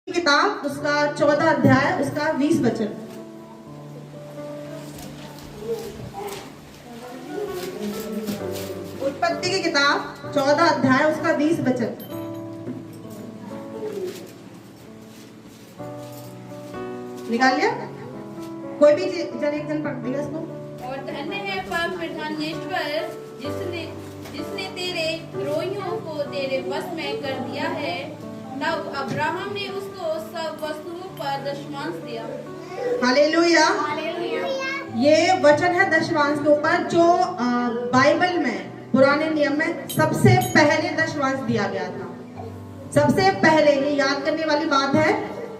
किताब उसका 14 अध्याय उसका 20 वचन। उत्पत्ति की किताब 14 अध्याय उसका 20 वचन। निकाल लिया? कोई भी जन एक जन पढ़ देगा इसको। और धन्य है परमेश्वर जिसने तेरे द्रोहियों को तेरे वश में कर दिया है। तब अब्राहम ने उसको सब वस्तुओं पर दशमांश दिया। हालेलुया। ये वचन है दशमांश के ऊपर, जो बाइबल में पुराने नियम में सबसे पहले दशमांश दिया गया था। सबसे पहले, ये याद करने वाली बात है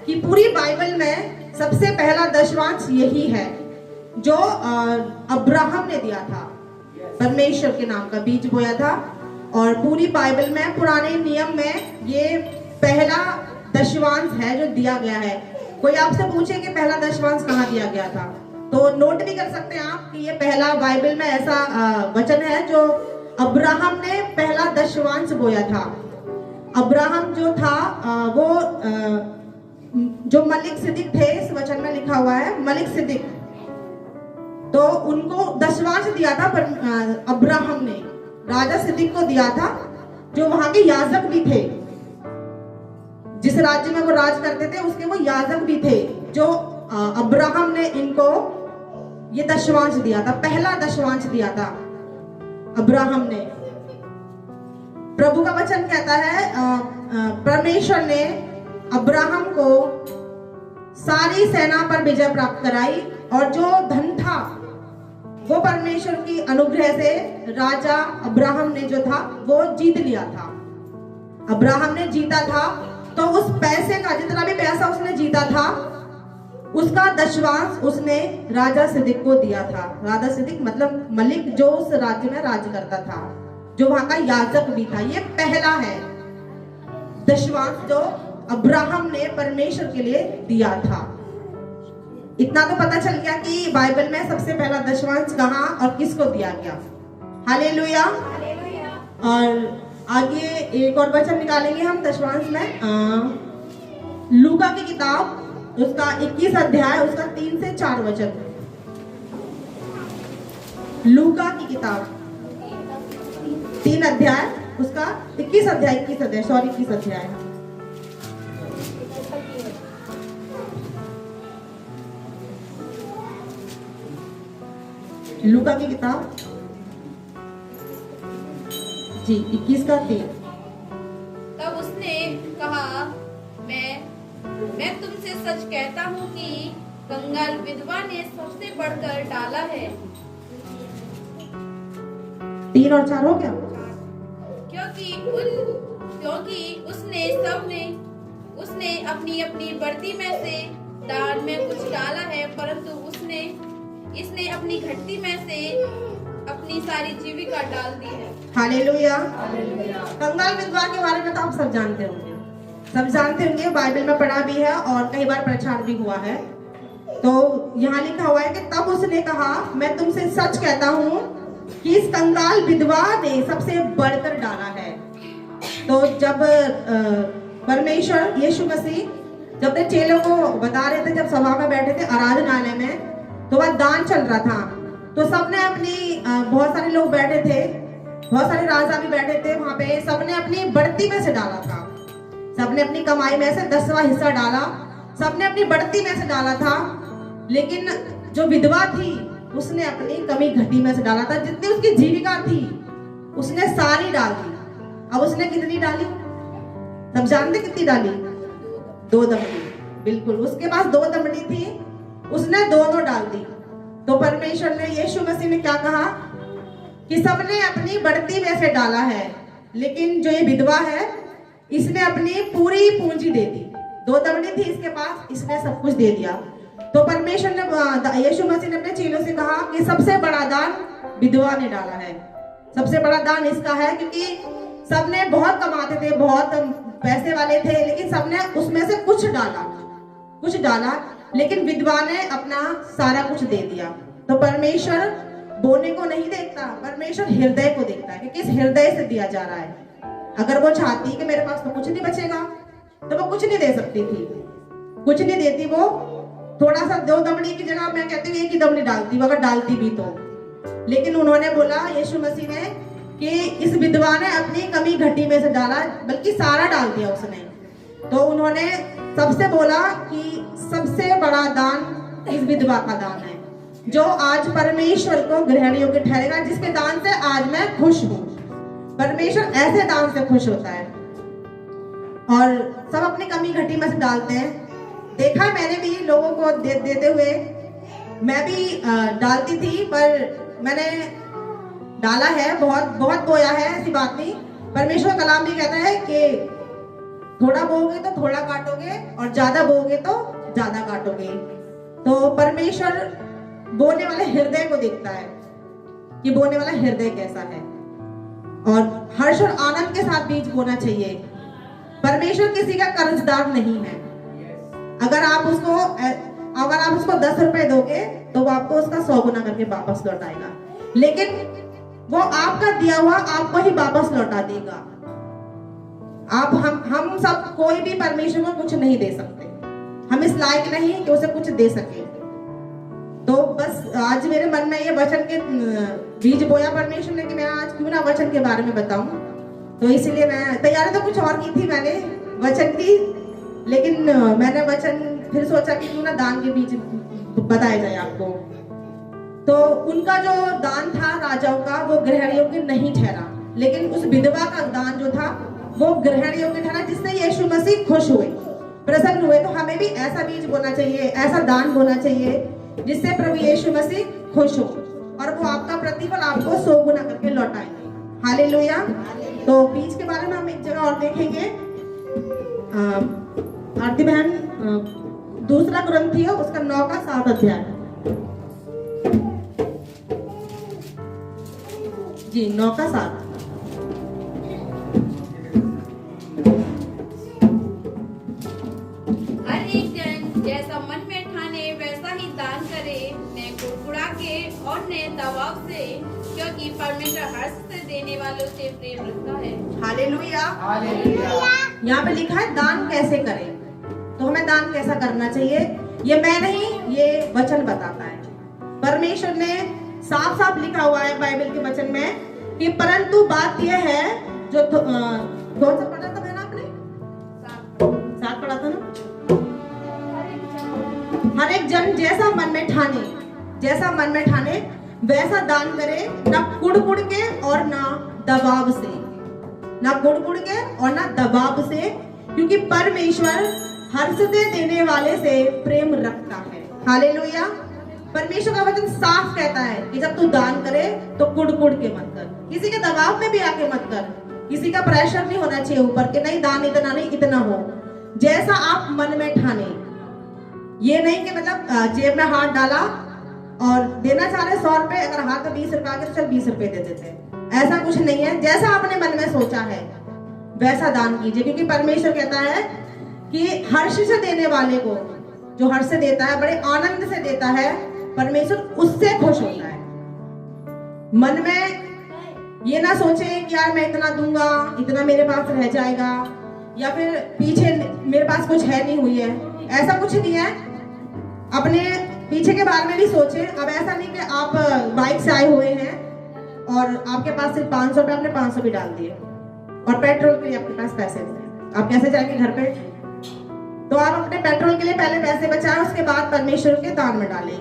कि पूरी बाइबल में सबसे पहला दशमांश यही है जो अब्राहम ने दिया था। परमेश्वर के नाम का बीज बोया था और पूरी बाइबल में पुराने नियम में ये पहला दशमांश है जो दिया गया है। कोई आपसे पूछे कि पहला दशमांश कहाँ दिया गया था, तो नोट भी कर सकते हैं आप कि ये पहला बाइबल में ऐसा वचन है जो अब्राहम ने पहला दशमांश बोया था। अब्राहम जो था वो जो मलिक सिद्दीक थे, इस वचन में लिखा हुआ है मलिक सिद्दीक, तो उनको दशमांश दिया था अब्राहम ने। राजा सिद्दीक को दिया था जो वहां के याजक भी थे। जिस राज्य में वो राज करते थे उसके वो याजक भी थे, जो अब्राहम ने इनको ये दशमांश दिया था, पहला दशमांश दिया था अब्राहम ने। प्रभु का वचन कहता है परमेश्वर ने अब्राहम को सारी सेना पर विजय प्राप्त कराई और जो धन था वो परमेश्वर की अनुग्रह से राजा अब्राहम ने जो था वो जीत लिया था। अब्राहम ने जीता था तो उस पैसे का, जितना भी पैसा उसने जीता था, उसका दशमांश उसने राजा सिद्दीक को दिया था। राजा सिद्दीक मतलब मलिक जो उस राज्य में राज करता था, जो वहां का याजक भी था। ये पहला है दशमांश जो अब्राहम ने परमेश्वर के लिए दिया था। इतना तो पता चल गया कि बाइबल में सबसे पहला दशमांश कहाँ और किसको दिया गया। हालेलुया। और आगे एक और वचन निकालेंगे हम दशमांश में। लूका की किताब उसका 21 अध्याय उसका 3 से 4 वचन। लूका की किताब 3 अध्याय उसका 21 अध्याय लूका की किताब जी 21 का 3। तब उसने कहा, मैं तुमसे सच कहता हूँ कि कंगाल विधवा ने सबसे बढ़कर डाला है। 3 और 4 हो गया। क्योंकि उसने अपनी अपनी बढ़ती में से दान में कुछ डाला है, परंतु इसने अपनी घटती में से अपनी सारी जीविका डाल दी है। हालेलुया। कंगाल विधवा के बारे में तो आप सब जानते होंगे, बाइबल में पढ़ा भी है और कई बार प्रचार भी हुआ है। तो यहाँ लिखा हुआ है कि तब उसने कहा, मैं तुमसे सच कहता हूँ कि इस कंगाल विधवा ने सबसे बढ़कर डाला है। तो जब परमेश्वर यीशु मसीह जब अपने चेलों को बता रहे थे, जब सभा में बैठे थे आराधनालय में, तो वह दान चल रहा था, तो सबने अपनी बहुत सारे लोग बैठे थे, बहुत सारे राजा भी बैठे थे वहां पे, सबने अपनी बढ़ती में से डाला था। सबने अपनी कमाई में से 10वां हिस्सा डाला, सबने अपनी बढ़ती में से डाला था। लेकिन जो विधवा थी उसने अपनी कमी घटी में से डाला था। जितनी उसकी जीविका थी उसने सारी डाल दी। अब उसने कितनी डाली? तब जानते कितनी डाली? 2 दमड़ी। बिल्कुल, उसके पास 2 दमड़ी थी, उसने दोनों डाल दी। तो परमेश्वर ने, यीशु मसीह ने क्या कहा कि सबने अपनी बढ़ती में से डाला है, लेकिन जो ये विधवा है इसने अपनी पूरी पूंजी दे दी। 2 दमड़ी थी इसके पास, इसने सब कुछ दे दिया। तो परमेश्वर ने, यीशु मसीह ने अपने चेलों से कहा कि सबसे बड़ा दान विधवा ने डाला है। सबसे बड़ा दान इसका है, क्योंकि सबने बहुत कमाते थे, बहुत पैसे वाले थे, लेकिन सबने उसमें से कुछ डाला, लेकिन विधवा ने अपना सारा कुछ दे दिया। तो परमेश्वर बोने को नहीं देखता, परमेश्वर हृदय को देखता है कि किस हृदय से दिया जा रहा है। अगर वो चाहती कि मेरे पास तो कुछ नहीं बचेगा, तो वो कुछ नहीं दे सकती थी, कुछ नहीं देती वो। थोड़ा सा 2 दमड़ी की जगह मैं कहती हूँ 1 ही दमड़ी डालती, वो अगर डालती भी तो। लेकिन उन्होंने बोला, यीशु मसीह ने, कि इस विधवा ने अपनी कमी घटी में से डाला, बल्कि सारा डाल दिया उसने। तो उन्होंने सबसे बोला कि सबसे बड़ा दान इस विधवा का दान है, जो आज परमेश्वर को ग्रहण योग्य ठहरेगा, जिसके दान से आज मैं खुश हूँ। परमेश्वर ऐसे दान से खुश होता है। और सब अपनी कमी घटी में से डालते हैं। देखा है मैंने भी लोगों को देते हुए, मैं भी डालती थी, पर मैंने डाला है, बहुत बहुत बोया है, ऐसी बात नहीं। परमेश्वर का कलाम भी कहता है कि थोड़ा बोओगे तो थोड़ा काटोगे, और ज्यादा बोओगे तो ज्यादा काटोगे। तो परमेश्वर बोने वाले हृदय को देखता है कि बोने वाला हृदय कैसा है, और हर्ष और आनंद के साथ बीज बोना चाहिए। परमेश्वर किसी का कर्जदार नहीं है। अगर आप उसको 10 रुपए दोगे तो वो आपको उसका 100 गुना करके वापस लौटाएगा, लेकिन वो आपका दिया हुआ आपको ही वापस लौटा देगा। हम सब कोई भी परमेश्वर को कुछ नहीं दे सकते, हम इस लायक नहीं कि उसे कुछ दे सके। तो बस आज मेरे मन में ये वचन के बीज बोया परमेश्वर ने कि मैं आज क्यों ना वचन के बारे में बताऊं। तो इसलिए मैं तैयारी तो कुछ और की थी मैंने वचन की, लेकिन मैंने वचन फिर सोचा कि क्यों ना दान के बीज बताया जाए आपको। तो उनका जो दान था राजाओं का, वो ग्रहण योग्य नहीं ठहरा, लेकिन उस विधवा का दान जो था वो ग्रहण योग्य ठहरा, जिससे यीशु मसीह खुश हुए, प्रसन्न हुए। तो हमें भी ऐसा बीज बोना चाहिए, ऐसा दान बोना चाहिए, जिससे प्रभु यीशु मसीह खुश हो, और वो आपका प्रतिफल आपको 100 गुना करके लौटाएंगे। हालेलुया। तो बीज के बारे में हम एक जगह और देखेंगे। आरती बहन 2 कुरिन्थियों उसका 9 का 7 अध्याय जी, 9 का 7। हर एक जन जैसा मन में ठाने वैसा ही दान करे, न कुड़कुड़ा के और न दबाव से, क्योंकि परमेश्वर हर्ष से देने वालों से प्रेम रखता है। हालेलुया। यहाँ पे लिखा है दान कैसे करें, तो हमें दान कैसा करना चाहिए, ये मैं नहीं, ये वचन बताता है। परमेश्वर ने साफ साफ लिखा हुआ है बाइबल के वचन में कि परंतु बात यह है, जो कौन सा पढ़ा था मैंने, आपने 7 पढ़ा था ना। हर एक जन जैसा मन में ठाने वैसा दान करे, ना कुड़ के और ना दबाव से, ना कुड़ के और ना दबाव से, क्योंकि परमेश्वर हर्ष से देने वाले से प्रेम रखता है। हालेलुया। परमेश्वर का वचन साफ कहता है कि जब तू दान करे तो कुड़ के मत कर, किसी के दबाव में भी आके मत कर, किसी का प्रेशर नहीं होना चाहिए ऊपर के नहीं दान इतना नहीं इतना हो, जैसा आप मन में ठाने। ये नहीं कि मतलब जेब में हाथ डाला और देना चाह रहे 100 रुपए, अगर हाथ में 20 रुपए आ गए तो चल 20 रुपए दे देते, ऐसा कुछ नहीं है। जैसा आपने मन में सोचा है वैसा दान कीजिए, क्योंकि परमेश्वर कहता है कि हर्ष से देने वाले को, जो हर्ष से देता है, बड़े आनंद से देता है, परमेश्वर उससे खुश होता है। मन में ये ना सोचे कि यार मैं इतना दूंगा, इतना मेरे पास रह जाएगा, या फिर पीछे मेरे पास कुछ है नहीं हुई है, ऐसा कुछ नहीं है। अपने पीछे के बारे में भी सोचे। अब ऐसा नहीं कि आप बाइक से आए हुए हैं और आपके पास सिर्फ 500 रुपए, आपने 500 भी डाल दिए और पेट्रोल के लिए आपके पास पैसे नहीं, आप कैसे जाएंगे घर पे? तो आप अपने पेट्रोल के लिए पहले पैसे बचाएं, उसके बाद परमेश्वर के दान में डालें।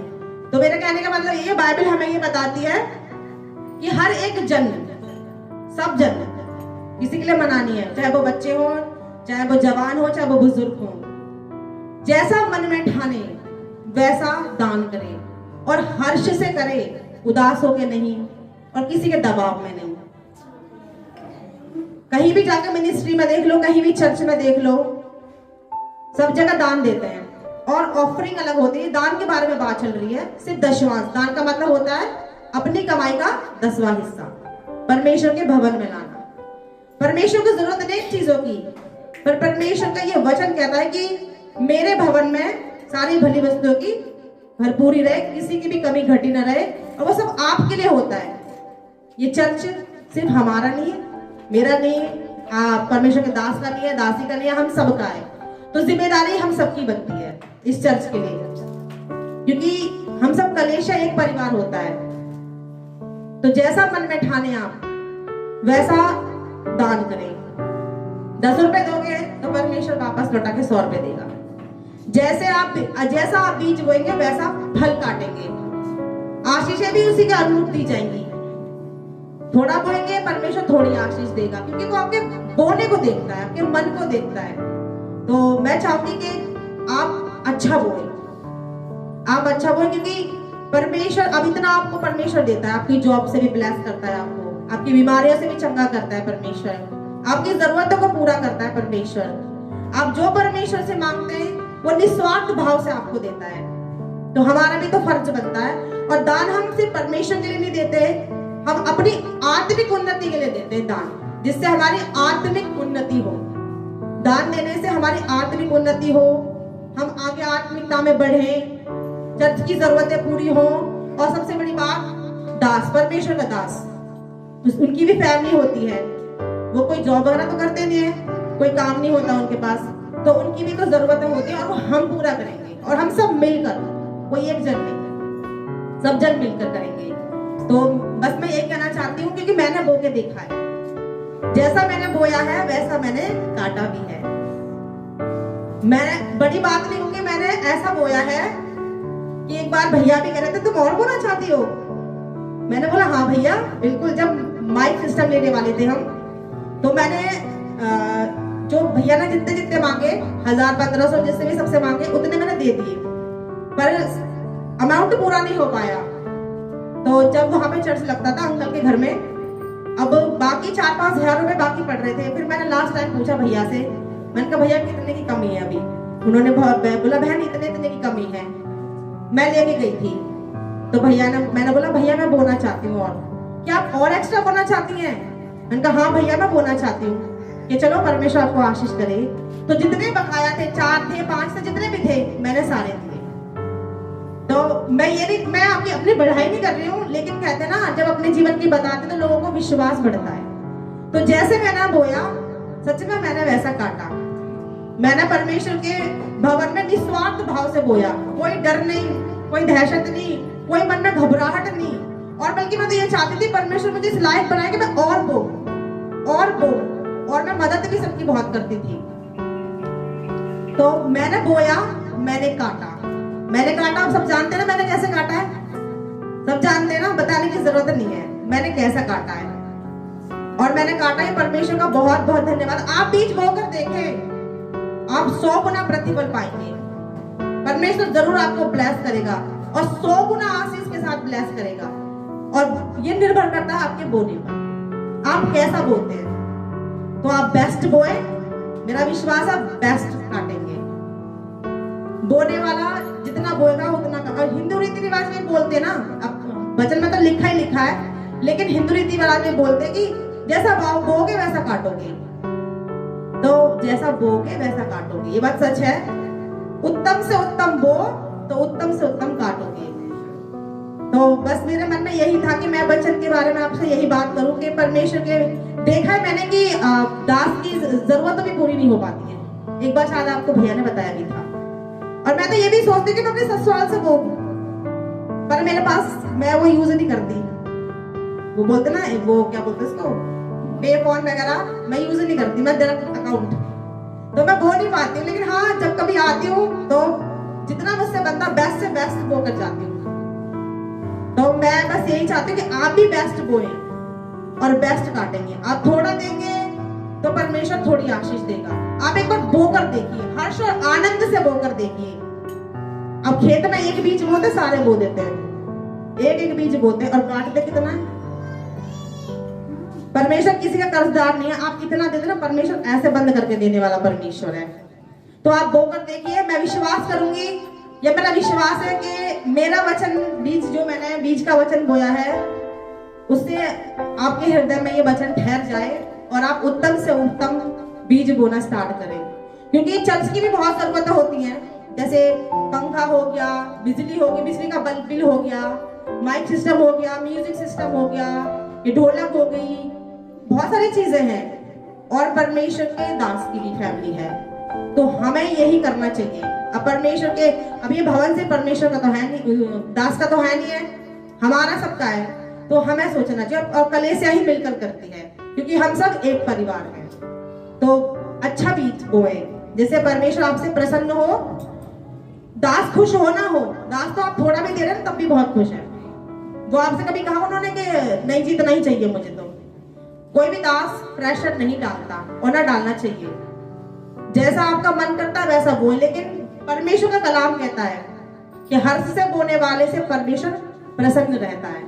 तो मेरे कहने का मतलब ये, बाइबल हमें ये बताती है कि हर एक जन, सब जन, किसी के लिए मना नहीं है, चाहे वो बच्चे हो, चाहे वो जवान हो, चाहे वो बुजुर्ग हो, जैसा मन में ठाने वैसा दान करे, और हर्ष से करे, उदास होके नहीं और किसी के दबाव में नहीं। कहीं भी जाकर मिनिस्ट्री में देख लो, कहीं भी चर्च में देख लो, सब जगह दान देते हैं, और ऑफरिंग अलग होती है। दान के बारे में बात चल रही है, सिर्फ दशवांश। दान का मतलब होता है अपनी कमाई का 10वां हिस्सा परमेश्वर के भवन में लाना। परमेश्वर को जरूरत नहीं चीजों की, पर परमेश्वर का ये वचन कहता है कि मेरे भवन में सारी भली वस्तुओं की भरपूरी रहे, किसी की भी कमी घटी न रहे, और वो सब आपके लिए होता है। ये चर्च सिर्फ हमारा नहीं है, मेरा नहीं है, परमेश्वर के दास का नहीं है, दासी का नहीं है, हम सबका है। तो जिम्मेदारी हम सबकी बनती है इस चर्च के लिए, क्योंकि हम सब कलेशा एक परिवार होता है। तो जैसा मन में ठाने आप वैसा दान करें। 10 रुपए दोगे तो परमेश्वर वापस लौटा के 100 रुपए देगा। जैसा आप बीज बोएंगे वैसा फल काटेंगे। आशीषें भी उसी के अनुरूप दी जाएंगी। थोड़ा बोएंगे परमेश्वर थोड़ी आशीष देगा, क्योंकि वो आपके बोने को देखता है, आपके मन को देखता है। तो मैं चाहूंगी कि आप अच्छा बोए, आप अच्छा बोए, क्योंकि परमेश्वर अब इतना आपको परमेश्वर देता है। आपकी जॉब से भी ब्लेस करता है, आपको आपकी बीमारियों से भी चंगा करता है परमेश्वर, आपकी जरूरतों को पूरा करता है परमेश्वर। आप जो परमेश्वर से मांगते हैं वो निस्वार्थ भाव से आपको देता है। तो हमारा भी तो फर्ज बनता है। और दान हम सिर्फ परमेश्वर के लिए नहीं देते, हम अपनी आत्मिक उन्नति के लिए देते हैं दान, जिससे हमारी आत्मिक उन्नति हो। दान देने से हमारी आत्मिक उन्नति हो, हम आगे आत्मिकता में बढ़े, चर्च की जरूरतें पूरी हो। और सबसे बड़ी बात, दास, परमेश्वर का दास, तो उनकी भी फैमिली होती है। वो कोई जॉब वगैरह तो करते नहीं है, कोई काम नहीं होता उनके पास, तो उनकी भी तो जरूरतें होती है और वो हम पूरा करेंगे। और हम सब मिलकर, कोई एक जन नहीं, सब जन मिलकर करेंगे। तो बस मैं ये कहना चाहती हूँ, क्योंकि मैंने बो के देखा है, जैसा मैंने बोया है वैसा मैंने काटा भी है। मैं बड़ी बात नहीं कहूंगी, मैंने ऐसा बोया है कि एक बार भैया भी कह रहे थे तुम और बोना चाहती हो। मैंने बोला हाँ भैया बिल्कुल। जब माइक सिस्टम लेने वाले थे हम, तो मैंने जो भैया ने जितने जितने मांगे, 1000-1500 जिससे भी सबसे मांगे, उतने मैंने दे दिए, पर अमाउंट पूरा नहीं हो पाया। तो जब वहां पे चर्च लगता था अंकल के घर में, अब बाकी 4-5 हजार रुपए बाकी पड़ रहे थे। फिर मैंने लास्ट टाइम पूछा भैया से, मैंने कहा भैया कितने की कमी है अभी? उन्होंने बोला बहन इतने की कमी है। मैं लेके गई थी, तो मैंने बोला भैया मैं बोना चाहती हूँ, और क्या आप और एक्स्ट्रा बोना चाहती हैं? मैंने कहा हाँ भैया मैं बोना चाहती हूँ, कि चलो परमेश्वर आपको आशीष करे। तो जितने बकाया थे, 4 थे, 5 थे, जितने भी थे, मैंने सारे दिए। तो मैं आपकी अपनी बढ़ाई नहीं कर रही हूँ, लेकिन कहते हैं ना, जब अपने जीवन की बताते तो लोगों को विश्वास बढ़ता है। तो जैसे मैंने बोया, सच में मैंने वैसा काटा। मैंने परमेश्वर के भवन में निस्वार्थ भाव से बोया, कोई डर नहीं, कोई दहशत नहीं, कोई मन में घबराहट नहीं। और बल्कि मैं तो ये चाहती थी परमेश्वर मुझे इस लायक बनाए कि मैं और बो, और मैं मदद भी सबकी बहुत करती थी। तो मैंने बोया, मैंने काटा। आप सब जानते हैं ना मैंने कैसे काटा है? सब जानते हैं ना, बताने की जरूरत नहीं है मैंने कैसा काटा है। और मैंने काटा है, परमेश्वर का बहुत बहुत धन्यवाद। आप बीज बोकर देखें, आप 100 गुना प्रतिफल पाएंगे। परमेश्वर जरूर आपको ब्लेस करेगा और 100 गुना आशीष के साथ ब्लेस करेगा। और ये निर्भर करता है आपके बोने पर, आप कैसा बोलते हैं। तो आप बेस्ट बोए, मेरा विश्वास है बेस्ट काटेंगे। बोने वाला जितना बोएगा उतना का। और हिंदू रीति रिवाज में बोलते ना, अब वचन में तो लिखा ही लिखा है, लेकिन हिंदू रीति रिवाज में बोलते कि जैसा बोओगे वैसा काटोगे। तो जैसा बोओगे वैसा काटोगे, ये बात सच है। उत्तम से उत्तम बो तो उत्तम से उत्तम काटोगे। तो बस मेरे मन में यही था कि मैं वचन के बारे में आपसे यही बात करूं कि परमेश्वर के देखा है मैंने कि दास की जरूरत भी पूरी नहीं हो पाती है। एक बार शायद आपको भैया ने बताया भी था। और मैं तो ये भी सोचती कि मैं अपने ससुराल से बोलूं, पर मेरे पास मैं वो यूज नहीं करती। वो बोलते ना, वो क्या बोलते इसको, पे फोन वगैरह मैं यूज नहीं करती, मैं डायरेक्ट अकाउंट, तो मैं बोल नहीं पाती हूँ। लेकिन हाँ, जब कभी आती हूँ तो जितना मुझसे बनता बेस्ट से बेस्ट बो कर जाती हूँ। तो मैं बस यही चाहती हूँ कि आप भी बेस्ट बोए और बेस्ट काटेंगे। आप थोड़ा देंगे तो परमेश्वर थोड़ी आशीष देगा। आप एक बार बो कर देखिए, हर्ष और आनंद से बो कर देखिए। अब खेत में एक बीज बोते सारे बो देते हैं, एक बीज बोते और काटते कितना है। परमेश्वर किसी का कर्जदार नहीं है। आप कितना देते ना, परमेश्वर ऐसे बंद करके देने वाला परमेश्वर है। तो आप बोकर देखिए, मैं विश्वास करूंगी, ये मेरा विश्वास है कि मेरा वचन बीज, जो मैंने बीज का वचन बोया है, उससे आपके हृदय में ये वचन ठहर जाए और आप उत्तम से उत्तम बीज बोना स्टार्ट करें। क्योंकि चर्च की भी बहुत जरूरतें होती हैं, जैसे पंखा हो गया, बिजली होगी, बिजली का बल्ब बिल हो गया, माइक सिस्टम हो गया, म्यूजिक सिस्टम हो गया, ये ढोलक हो गई, बहुत सारी चीजें हैं। और परमेश्वर के दास की भी फैमिली है। तो हमें यही करना चाहिए। अब परमेश्वर के, अब ये भवन से परमेश्वर का तो है नहीं, दास का तो है नहीं है, हमारा सबका है। तो हमें सोचना चाहिए, और कलीसिया ही मिलकर करती है, क्योंकि हम सब एक परिवार हैं। तो अच्छा बीज बोए, जैसे परमेश्वर आपसे प्रसन्न हो, दास खुश हो ना हो, दास तो आप थोड़ा भी दे रहे हैं तब भी बहुत खुश है। वो आपसे कभी कहा उन्होंने कि नहीं जीतना ही चाहिए मुझे? तो कोई भी दास प्रेशर नहीं डालता और ना डालना चाहिए। जैसा आपका मन करता है वैसा बोए, लेकिन परमेश्वर का कलाम कहता है कि हर्ष से बोने वाले से परमेश्वर प्रसन्न रहता है।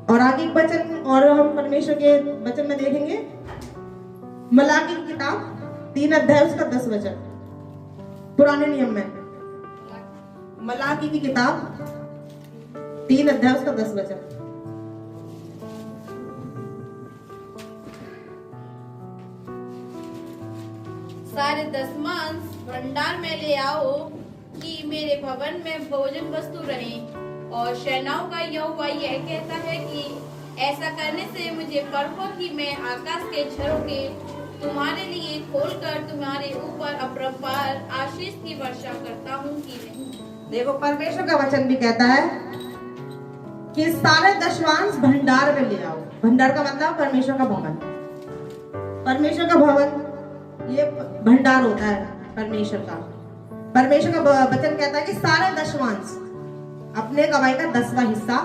और आगे एक वचन और हम परमेश्वर के वचन में देखेंगे, मलाकी की किताब 3 अध्याय उसका 10 वचन, पुराने नियम में मलाकी की किताब 3 अध्याय उसका 10 वचन। सारे दशमांश भंडार में ले आओ कि मेरे भवन में भोजन वस्तु रहे। और सेनाओं का यहोवा यह कहता है कि ऐसा करने से मुझे परखो कि मैं आकाश के झरोखे तुम्हारे लिए खोलकर तुम्हारे ऊपर अपरंपार आशीष की वर्षा करता हूँ कि नहीं। देखो परमेश्वर का वचन भी कहता है कि सारे दशमांश भंडार में ले आओ। भंडार का मतलब परमेश्वर का भवन। परमेश्वर का भवन ये भंडार होता है परमेश्वर का। परमेश्वर का वचन कहता है कि सारे दशमांश, अपने कमाई का 10वां हिस्सा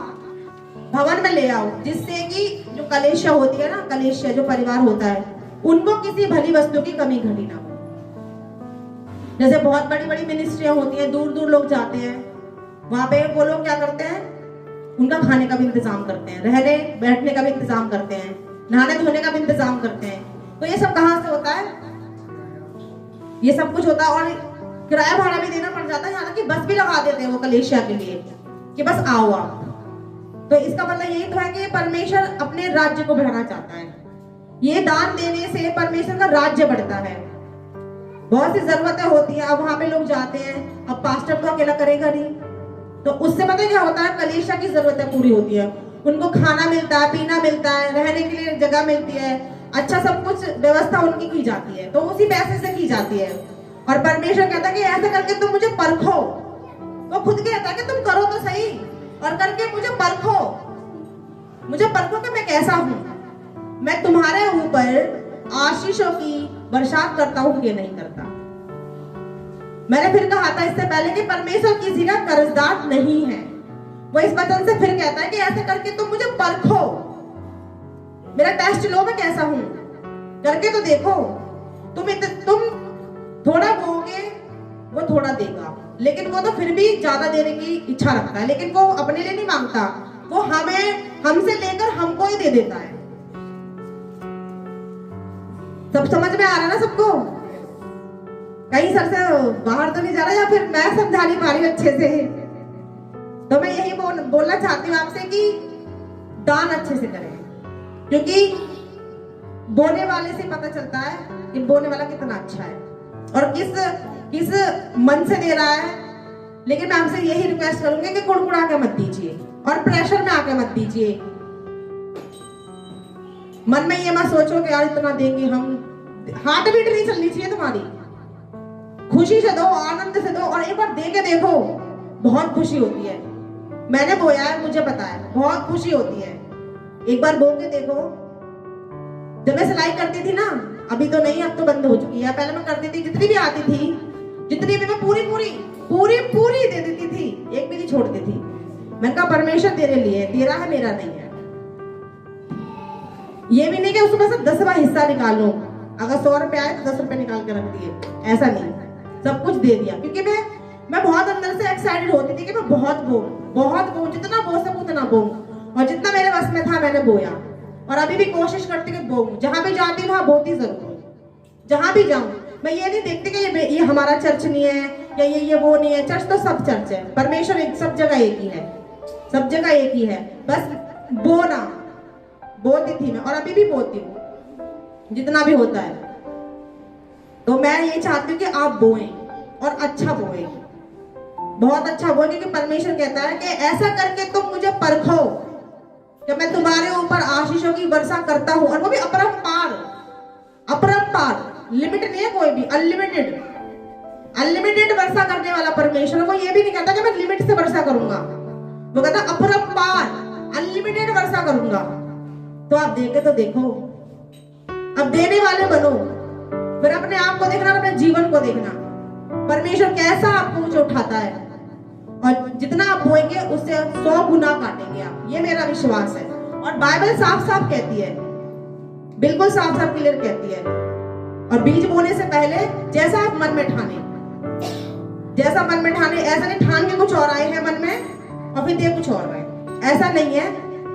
भवन में ले आओ, जिससे कि जो कलीसिया होती है ना, कलीसिया जो परिवार होता है, उनको किसी भली वस्तु की कमी घटी ना हो। जैसे बहुत बड़ी बड़ी मिनिस्ट्रियां होती हैं, दूर दूर लोग जाते हैं, वहां पे वो लोग क्या करते हैं, उनका खाने का भी इंतजाम करते हैं, रहने बैठने का भी इंतजाम करते हैं, नहाने धोने का भी इंतजाम करते हैं। तो ये सब कहाँ से होता है? ये सब कुछ होता है। और किराया भाड़ा भी देना पड़ जाता है, यहाँ तक कि बस भी लगा देते हैं वो कलीसिया के लिए कि बस आओ आप। तो इसका मतलब यही तो है कि परमेश्वर अपने राज्य को बढ़ाना चाहता है। ये दान देने से परमेश्वर का राज्य बढ़ता है। बहुत सी जरूरतें होती है, अब वहां पे लोग जाते हैं, अब पास्टर तो अकेला करेगा नहीं, तो उससे पता क्या होता है, कलीसिया की जरूरतें पूरी होती है। उनको खाना मिलता है, पीना मिलता है, रहने के लिए जगह मिलती है, अच्छा सब कुछ व्यवस्था उनकी की जाती है, तो उसी पैसे से की जाती है। और परमेश्वर कहता है कि ऐसा करके तुम मुझे परखो। वो खुद कहता है कि तुम करो तो सही, और करके मुझे परखो, मुझे परखो कि मैं कैसा हूं, मैं तुम्हारे ऊपर आशीषों की बरसात करता हूं कि नहीं करता। मैंने फिर कहा था इससे पहले कि परमेश्वर किसी का कर्जदार नहीं है। वो इस वचन से फिर कहता है कि ऐसे करके तुम मुझे परखो, मेरा टेस्ट लो मैं कैसा हूं, करके तो देखो। तुम थोड़ा बोगे वो थोड़ा देगा, लेकिन वो तो फिर भी ज्यादा देने की इच्छा रखता है, लेकिन वो अपने लिए नहीं मांगता, वो हमसे लेकर हमको ही दे देता है। सब समझ में आ रहा ना सबको? कहीं सर से बाहर तो नहीं जा रहा, या फिर मैं समझा नहीं पा रही अच्छे से? तो मैं यही बोलना चाहती हूँ आपसे कि दान अच्छे से करें, क्योंकि बोने वाले से पता चलता है कि बोने वाला कितना अच्छा है और किस मन से दे रहा है। लेकिन मैं आपसे यही रिक्वेस्ट करूंगी कि कुड़कुड़ा के मत दीजिए और प्रेशर में आके मत दीजिए। मन में ये मत सोचो कि यार इतना देंगे हम, हार्ट बीट नहीं चलनी चाहिए तुम्हारी। खुशी से दो, आनंद से दो, और एक बार दे के देखो, बहुत खुशी होती है। मैंने बोया है, मुझे पता है, बहुत खुशी होती है। एक बार बो के देखो। जब मैं सिलाई करती थी ना, अभी तो नहीं, अब तो बंद हो चुकी है, पहले मैं करती थी, जितनी भी आती थी, जितनी भी मैं पूरी दे देती थी, एक भी नहीं छोड़ती थी। मैंने कहा परमेश्वर तेरे लिए, तेरा है मेरा नहीं है। ये भी नहीं कि उसमें से 10वां हिस्सा निकाल लो, अगर 100 रुपए आए तो 10 रुपए निकाल के रख दिए, ऐसा नहीं, सब कुछ दे दिया। क्योंकि मैं बहुत अंदर से एक्साइटेड होती थी कि मैं बहुत बो, जितना बो सकूं उतना बो, और जितना मेरे बस में था मैंने बोया। और अभी भी कोशिश करती कि बो, जहां भी जाती वहां बोती जरूर हूँ, जहां भी जाऊं। मैं ये नहीं देखती कि ये हमारा चर्च नहीं है, या ये वो नहीं है। चर्च तो सब चर्च है, परमेश्वर सब जगह एक ही है, सब जगह एक ही है। बस बोती थी मैं, और अभी भी बोती हूँ, जितना भी होता है। तो मैं ये चाहती हूँ कि आप बोएं, और अच्छा बोएं, बहुत अच्छा बोएं, क्योंकि परमेश्वर कहता है कि ऐसा करके तुम मुझे परखो कि मैं तुम्हारे ऊपर आशीषों की वर्षा करता हूं, और वो भी अपरंपार। लिमिट नहीं है कोई भी, अनलिमिटेड, अनलिमिटेड वर्षा करने वाला परमेश्वर। वो ये भी नहीं कहता कि मैं लिमिट से वर्षा करूंगा, वो कहता अपरंपार अनलिमिटेड वर्षा करूंगा। तो आप देखे तो देखो, अब देने वाले बनो, फिर अपने आप को देखना, अपने जीवन को देखना, परमेश्वर कैसा आपको ऊंचे उठाता है, और जितना आप बोएंगे उससे 100 गुना काटेंगे आप, ये मेरा विश्वास है। और बाइबल साफ साफ कहती है, बिल्कुल साफ साफ क्लियर कहती है। और बीज बोने से पहले जैसा आप मन में ठाने, जैसा मन में ठाने, ऐसा नहीं ठान के कुछ और आए हैं मन में और फिर दे कुछ और रहे, ऐसा नहीं है।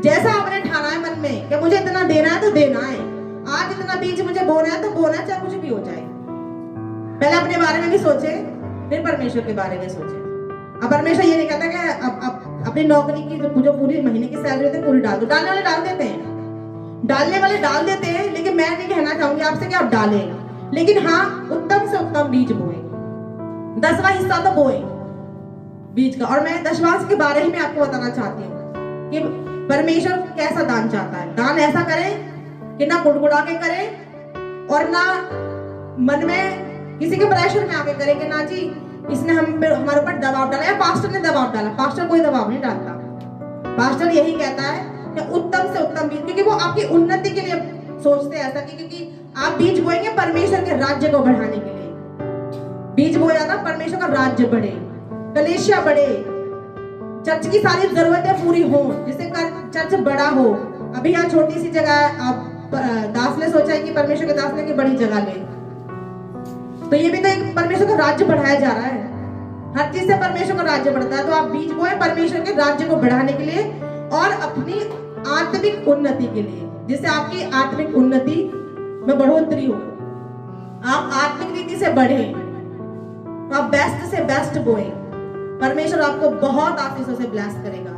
जैसा आपने ठाना है मन में कि मुझे इतना देना है तो देना है, आज इतना बीज मुझे बोना है तो बोना है, चाहे कुछ भी हो जाए। पहले अपने बारे में भी सोचे, फिर परमेश्वर के बारे में सोचे। अब परमेश्वर ये नहीं कहता कि अब अपनी नौकरी की जो पूरी महीने की सैलरी होती है पूरी डाल दो। डालने वाले डाल देते हैं, डालने वाले डाल देते हैं, लेकिन मैं नहीं कहना चाहूंगी आपसे कि आप डालें, लेकिन हाँ उत्तम से उत्तम बीज बोए, 10वां हिस्सा तो बोए बीज का। और मैं दशवांश के बारे ही में आपको बताना चाहती हूँ कि परमेश्वर कैसा दान चाहता है। दान ऐसा करें कि ना गुड़गुड़ा के करें और ना मन में किसी के प्रेशर में आके करें कि ना जी इसने हमारे ऊपर दबाव डाला या पास्टर ने दबाव डाला। पास्टर कोई दबाव नहीं डालता, पास्टर यही कहता है कि उत्तम से उत्तम बीज, क्योंकि वो आपकी उन्नति के लिए सोचते हैं ऐसा, क्योंकि आप बीज बोएंगे परमेश्वर के राज्य को बढ़ाने के लिए। बीज बोया था परमेश्वर का राज्य बढ़े, कलीसिया बढ़े, चर्च की सारी जरूरतें पूरी हो, जिससे चर्च बड़ा हो। अभी यहाँ छोटी सी जगह है, आप दास ने सोचा है कि परमेश्वर के दास ने की बड़ी जगह ले, तो ये भी तो एक परमेश्वर का राज्य बढ़ाया जा रहा है। हर चीज से परमेश्वर का राज्य बढ़ता है। तो आप बीज बोए परमेश्वर के राज्य को बढ़ाने के लिए और अपनी आत्मिक उन्नति के लिए, जिससे आपकी आत्मिक उन्नति में बढ़ोतरी हो, आप आत्मिक रीति से बढ़े, तो आप बेस्ट से बेस्ट बोए। परमेश्वर आपको बहुत आशीषों से ब्लेस करेगा।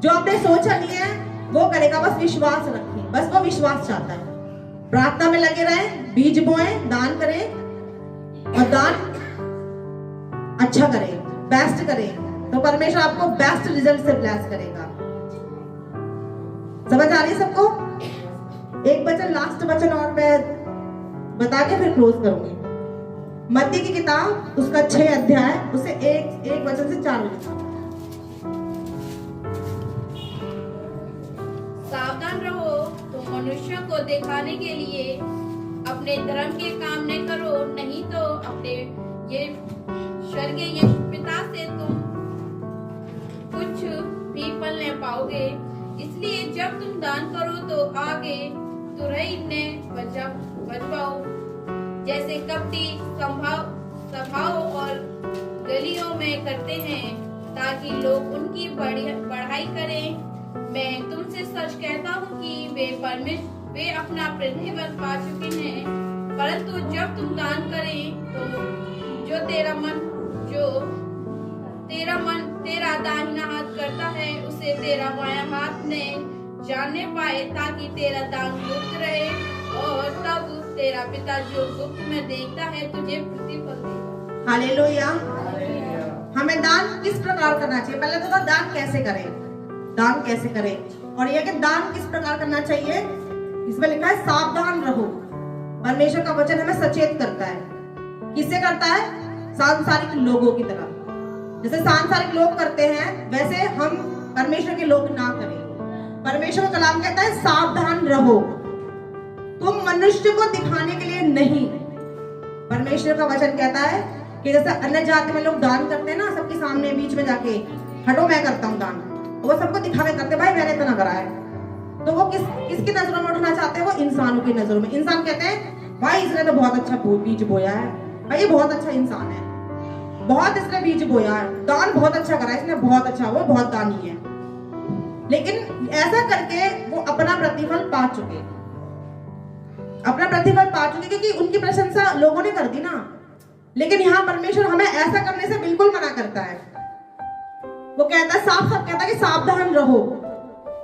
जो आपने सोचा नहीं है वो करेगा, बस विश्वास रखें, बस वो विश्वास चाहता है। प्रार्थना में लगे रहें, बीज बोएं, दान करें और दान अच्छा करें, बेस्ट करें, तो परमेश्वर आपको बेस्ट रिजल्ट से ब्लेस करेगा। समझ आ रही है सबको? एक वचन, लास्ट वचन और मैं बता के फिर क्लोज करूंगी। मत्ती की किताब उसका 6 अध्याय, उसे एक वचन से 4 वचन। सावधान रहो, तुम मनुष्यों को दिखाने के लिए अपने धर्म के काम न करो, नहीं तो अपने ये स्वर्गीय पिता से तुम कुछ भी फल न पाओगे। इसलिए जब तुम दान करो तो आगे तुरही ने बचवाओ, जैसे कपटी सभाओं और गलियों में करते हैं, ताकि लोग उनकी बढ़ाई करें। मैं तुमसे सच कहता हूँ कि वे अपना प्रतिफल पा चुके हैं। परंतु जब तुम दान करें तो जो तेरा दाहिना हाथ करता है उसे तेरा बायां हाथ ने जानने पाए, ताकि तेरा दान गुप्त रहे, और तब तेरा पिता जो गुप्त में देखता है तुझे प्रतिफल देगा। हालेलुया। हमें दान किस प्रकार करना चाहिए? पहले तो दान कैसे करें, दान कैसे करें, और यह कि दान किस प्रकार करना चाहिए, इसमें लिखा है सावधान रहो। परमेश्वर का वचन हमें सचेत करता है। किससे करता है? सांसारिक लोगों की तरह। जैसे सांसारिक लोग करते हैं वैसे हम परमेश्वर के लोग ना करें। परमेश्वर का कलाम कहता है सावधान रहो, तुम मनुष्य को दिखाने के लिए नहीं। परमेश्वर का वचन कहता है कि जैसे अन्य जाति में लोग दान करते हैं ना, सबके सामने बीच में जाके हटो मैं करता हूँ दान, वो सबको दिखावे करते, भाई मैंने इतना करा है। तो वो किसकी नजरों में उठना चाहते हैं? वो इंसानों की नजरों में। इंसान कहते हैं भाई इसने तो बहुत अच्छा बीज बोया है, भाई ये बहुत अच्छा इंसान है, बहुत इसने बीज बोया है, दान बहुत अच्छा करा है इसने, बहुत अच्छा, वो बहुत दानी है। लेकिन ऐसा करके वो अपना प्रतिफल पा चुके, क्योंकि उनकी प्रशंसा लोगों ने कर दी ना। लेकिन यहाँ परमेश्वर हमें ऐसा करने से बिल्कुल मना करता है। वो कहता है, साफ साफ कहता है कि सावधान रहो,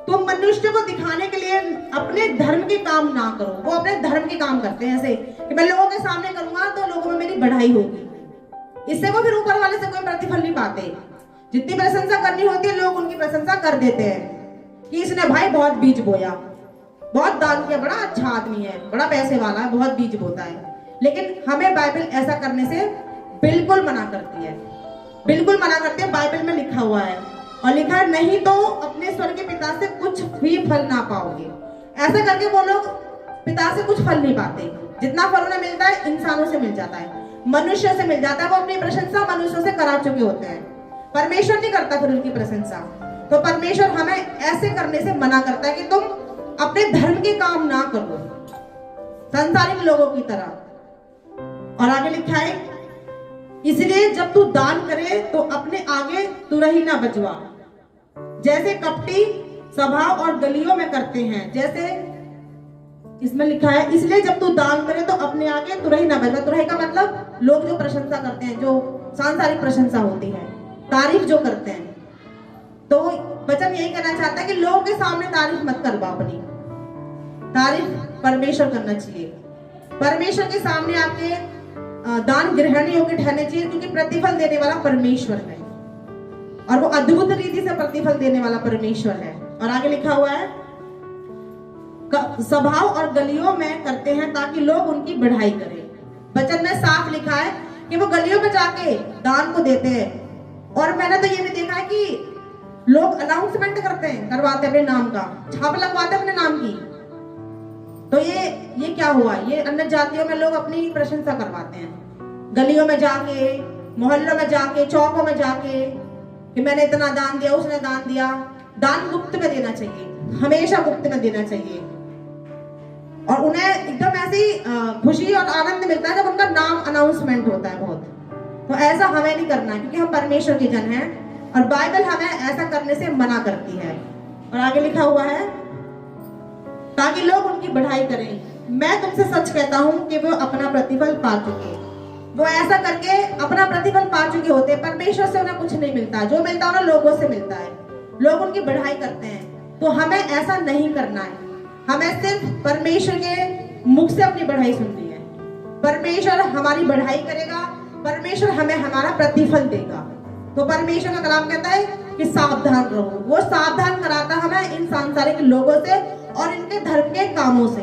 तुम मनुष्य को दिखाने के लिए अपने धर्म के काम ना करो। वो अपने धर्म के काम करते हैं ऐसे कि मैं लोगों के सामने करूंगा तो लोगों में मेरी बढ़ाई होगी, इससे वो फिर ऊपर वाले से कोई प्रतिफल नहीं पाते। जितनी प्रशंसा करनी होती है लोग उनकी प्रशंसा कर देते हैं कि इसने भाई बहुत बीज बोया, बहुत दान किया, बड़ा अच्छा आदमी है, बड़ा पैसे वाला है, बहुत बीज बोता है। लेकिन हमें बाइबल ऐसा करने से बिल्कुल मना करती है, बिल्कुल मना करती है। बाइबल में लिखा हुआ है, और लिखा है नहीं तो अपने स्वर्गीय पिता से कुछ भी फल ना पाओगे। ऐसा करके वो लोग पिता से कुछ फल नहीं पाते। जितना फल उन्हें मिलता है इंसानों से मिल जाता है, मनुष्य से मिल जाता है। वो अपनी प्रशंसा मनुष्यों से करा चुके होते हैं, परमेश्वर नहीं करता फिर उनकी प्रशंसा। तो परमेश्वर हमें ऐसे करने से मना करता है कि तुम अपने धर्म के काम ना करो संसारिक लोगों की तरह। और आगे लिखा है, इसलिए जब तू दान करे तो अपने आगे तुरही ना बजवा, जैसे कपटी सभाओं और गलियों में करते हैं। जैसे इसमें लिखा है, इसलिए जब तू दान करे तो अपने आगे तुरही ना बजवा। तुरही का मतलब लोग जो प्रशंसा करते हैं, जो सांसारिक प्रशंसा होती है, तारीफ जो करते हैं। तो वचन यही कहना चाहता है कि लोगों के सामने तारीफ मत करवा, अपनी तारीफ परमेश्वर करना चाहिए। परमेश्वर के सामने आपके दान ग्रहण योग्य ठहरने चाहिए, क्योंकि प्रतिफल देने वाला परमेश्वर है, और वो अद्भुत रीति से प्रतिफल देने वाला परमेश्वर है। और आगे लिखा हुआ है, सभाओं और गलियों में करते हैं ताकि लोग उनकी बढ़ाई करें। वचन में साफ लिखा है कि वो गलियों में जाके दान को देते हैं। और मैंने तो ये भी देखा है कि लोग अनाउंसमेंट करते हैं, करवाते अपने नाम का, छाप लगवाते अपने नाम की। तो ये क्या हुआ? ये अन्य जातियों में लोग अपनी प्रशंसा करवाते हैं, गलियों में जाके, मोहल्लों में जाके, चौकों में जाके, कि मैंने इतना दान दिया, उसने दान दिया। दान गुप्त में देना चाहिए, हमेशा गुप्त में देना चाहिए। और उन्हें एकदम ऐसी खुशी और आनंद मिलता है जब उनका नाम अनाउंसमेंट होता है बहुत। तो ऐसा हमें नहीं करना, क्योंकि हम परमेश्वर के जन हैं, और बाइबल हमें ऐसा करने से मना करती है। और आगे लिखा हुआ है, ताकि लोग उनकी बढ़ाई करें। मैं तुमसे सच कहता हूं कि वो अपना प्रतिफल पा चुके। वो ऐसा करके अपना प्रतिफल पा चुके होते हैं। परमेश्वर से उन्हें कुछ नहीं मिलता, जो मिलता है उन्हें लोगों से मिलता है, लोग उनकी बढ़ाई करते हैं। तो हमें ऐसा नहीं करना है, हमें सिर्फ परमेश्वर के मुख से अपनी बढ़ाई सुननी है। परमेश्वर हमारी बढ़ाई करेगा, परमेश्वर हमें हमारा प्रतिफल देगा। तो परमेश्वर का कलाम कहता है कि सावधान रहो। वो सावधान कराता हमें इन सांसारिक लोगों से और इनके धर्म के कामों से,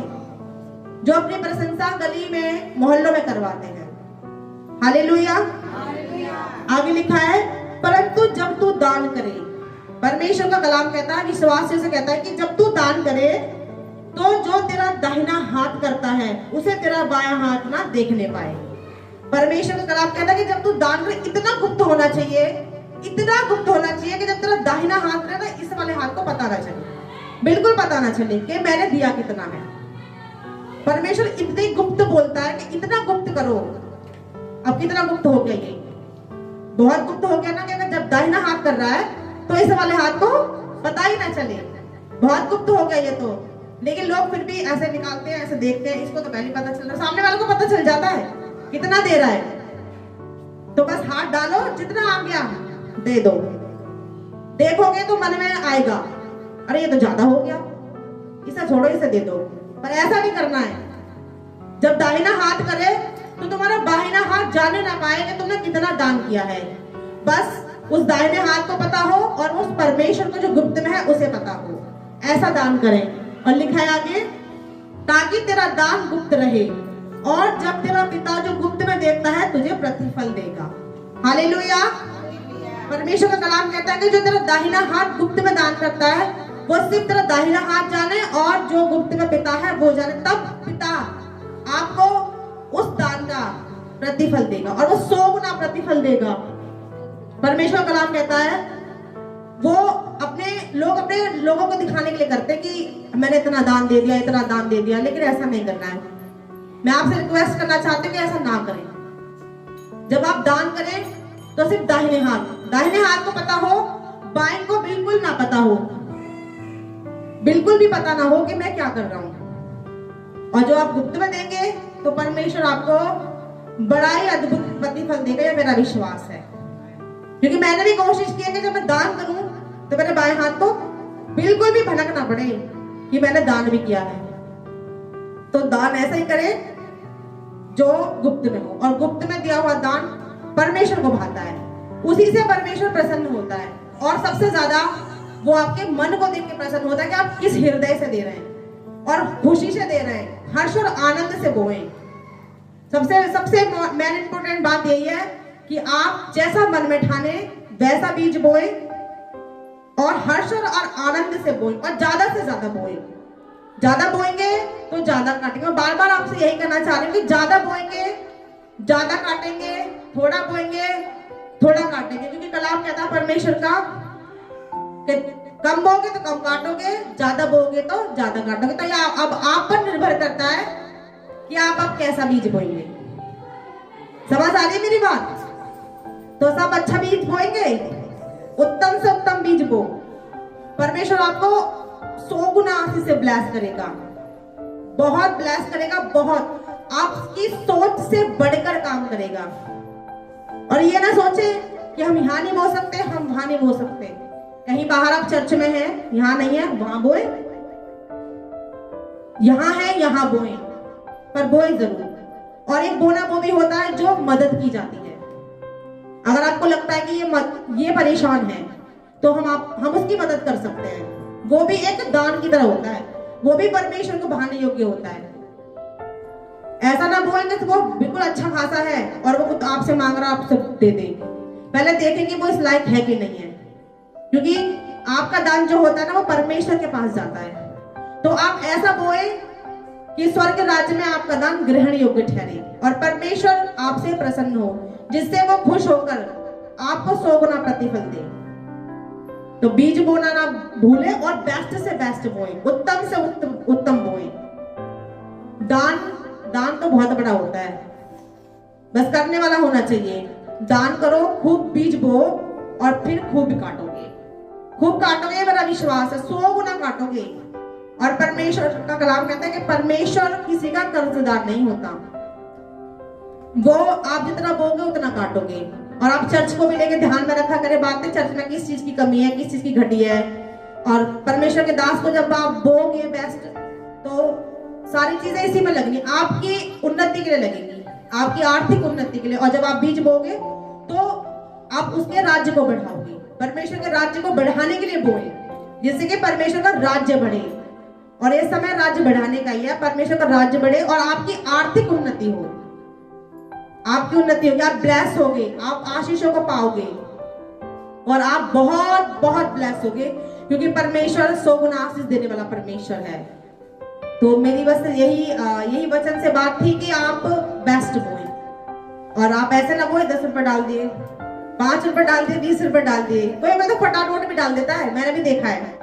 जो अपनी प्रशंसा गली में, मोहल्लों में करवाते हैं। हालेलुया। आगे लिखा है, परंतु जब तू दान करे, परमेश्वर का कलाम कहता है, विश्वासियों से कहता है कि जब तू दान करे तो जो तेरा दाहिना हाथ करता है उसे तेरा बायां हाथ ना देखने पाए। परमेश्वर का कलाम कहता है कि जब तू दान करे, इतना गुप्त होना चाहिए, इतना गुप्त होना चाहिए कि जब तेरा दाहिना हाथ करे ना, इस वाले हाथ को पता ना चले, बिल्कुल पता ना चले कि मैंने दिया कितना है। परमेश्वर इतने गुप्त बोलता है कि इतना गुप्त करो। अब कितना गुप्त हो गया? ये बहुत गुप्त हो गया ना, कि अगर जब दाहिना हाथ कर रहा है तो इस वाले हाथ को पता ही ना चले। बहुत गुप्त हो गया ये तो। लेकिन लोग फिर भी ऐसे निकालते हैं, ऐसे देखते हैं, इसको तो पहले पता चल रहा है, सामने वाले को पता चल जाता है कितना दे रहा है। तो बस हाथ डालो, जितना आ गया दे दो। देखोगे तो मन में आएगा, अरे ये तो ज्यादा हो गया, इसे छोड़ो, इसे दे दो। पर ऐसा नहीं करना है। जब दाहिना हाथ करे तो तुम्हारा बाहिना हाथ जाने ना पाए कि तुमने कितना दान किया है। बस उस दाहिने हाथ को पता हो और उस परमेश्वर को जो गुप्त में है उसे पता हो, ऐसा दान करें। और लिखा है आगे, ताकि तेरा दान गुप्त रहे, और जब तेरा पिता जो गुप्त में देखता है तुझे प्रतिफल देगा। हालेलुया। परमेश्वर का कलाम कहता है कि जो तेरा दाहिना हाथ गुप्त में दान करता है वो सिर्फ तेरा दाहिना हाथ जाने, और जो गुप्त में पिता है वो जाने, तब पिता आपको उस दान का प्रतिफल देगा, और वो 100 गुना प्रतिफल देगा। परमेश्वर का कलाम कहता है, वो अपने लोगों को दिखाने के लिए करते कि मैंने इतना दान दे दिया, इतना दान दे दिया, लेकिन ऐसा नहीं करना है। मैं आपसे रिक्वेस्ट करना चाहती हूँ कि ऐसा ना करें। जब आप दान करें तो सिर्फ दाहिने हाथ को पता हो, बाएं को बिल्कुल ना पता हो, बिल्कुल भी पता ना हो कि मैं क्या कर रहा हूँ। और जो आप गुप्त में देंगे तो परमेश्वर आपको बड़ा ही अद्भुत प्रतिफल देगा, ये मेरा विश्वास है। क्योंकि मैंने भी कोशिश की है कि जब मैं दान करूं तो मेरे बाएं हाथ को बिल्कुल भी भनक ना पड़े कि मैंने दान भी किया है। तो दान ऐसा ही करें जो गुप्त में हो, और गुप्त में दिया हुआ दान परमेश्वर को भाता है, उसी से परमेश्वर प्रसन्न होता है। और सबसे ज्यादा वो आपके मन को देख के प्रसन्न होता है कि आप किस हृदय से दे रहे हैं, और खुशी से दे रहे हैं, हर्ष और आनंद से बोए। सबसे सबसे मेन इंपॉर्टेंट बात यही है कि आप जैसा मन में ठाने वैसा बीज बोए और हर्ष और आनंद से बोए और ज्यादा से ज्यादा बोए। ज्यादा बोएंगे तो ज्यादा काटेंगे। बार बार आपसे यही कहना चाह रही हूँ कि ज्यादा बोएंगे ज्यादा काटेंगे, थोड़ा बोएंगे थोड़ा काटेंगे, क्योंकि कलाम कहता है परमेश्वर का कि कम बोगे तो कम काटोगे, ज्यादा बोगे तो ज्यादा काटोगे। तो ये अब आप पर निर्भर करता है कि आप कैसा बीज बोएंगे। समझ आ रही है मेरी बात? तो सब अच्छा बीज बोएंगे, उत्तम से उत्तम बीज बो। परमेश्वर आपको 100 गुना आशीष से ब्लेस करेगा, बहुत ब्लेस करेगा, बहुत आपकी सोच से बढ़कर काम करेगा। और ये ना सोचे कि हम यहाँ नहीं बो सकते, हम वहां नहीं बो सकते। कहीं बाहर आप चर्च में हैं, यहाँ नहीं है वहां बोए, यहाँ है यहाँ बोए, पर बोए जरूर। और एक बोना वो भी होता है जो मदद की जाती है। अगर आपको लगता है कि ये परेशान है तो हम उसकी मदद कर सकते हैं। वो भी एक दान की तरह होता है, वो भी परमेश्वर को बहाने योग्य होता है। ऐसा ना बोलेंगे तो वो बिल्कुल अच्छा खासा है और वो तो आपसे मांग रहा आपसे दे दे। पहले देखेंगे वो इस लायक है कि नहीं है, क्योंकि आपका दान जो होता है ना वो परमेश्वर के पास जाता है। तो आप ऐसा बोए कि स्वर्ग राज्य में आपका दान ग्रहण योग्य ठहरे और परमेश्वर आपसे प्रसन्न हो, जिससे वो खुश होकर आपको 100 गुना प्रतिफल दे। तो बीज बोना ना भूले और बेस्ट से बेस्ट बोए, उत्तम से उत्तम बोए। दान तो बहुत बड़ा होता है, बस करने वाला होना चाहिए। दान करो, खूब बीज बो और फिर खूब काटोगे, खूब काटोगे, मेरा विश्वास है 100 गुना काटोगे। और परमेश्वर का कलाम कहता है कि परमेश्वर किसी का कर्जदार नहीं होता। वो आप जितना बोगे उतना काटोगे। और आप चर्च को भी लेके ध्यान में रखा करें बातें, चर्च में किस चीज की कमी है, किस चीज की घटी है। और परमेश्वर के दास को जब आप बोगे बेस्ट, तो सारी चीजें इसी में लगनी, आपकी उन्नति के लिए लगेगी, आपकी आर्थिक उन्नति के लिए। और जब आप बीज बोगे तो आप उसके राज्य को बढ़ाओगे, परमेश्वर के राज्य को बढ़ाने के लिए बोए, जिससे कि परमेश्वर का राज्य बढ़े। और ये समय राज्य बढ़ाने का ही है, परमेश्वर का राज्य बढ़े और आपकी आर्थिक उन्नति हो, आपकी उन्नति होगी, आप ब्लेस होगे, आप आशीषों को पाओगे और आप बहुत बहुत ब्लेस होगे, क्योंकि परमेश्वर 100 गुना आशीष देने वाला परमेश्वर है। तो मेरी बस यही वचन से बात थी कि आप बेस्ट बोए। और आप ऐसे ना बोए 10 रुपए डाल दिए, 5 रुपए डाल दिए, 20 रुपए डाल दिए, कोई मैं तो फटा नोट भी डाल देता है, मैंने भी देखा है।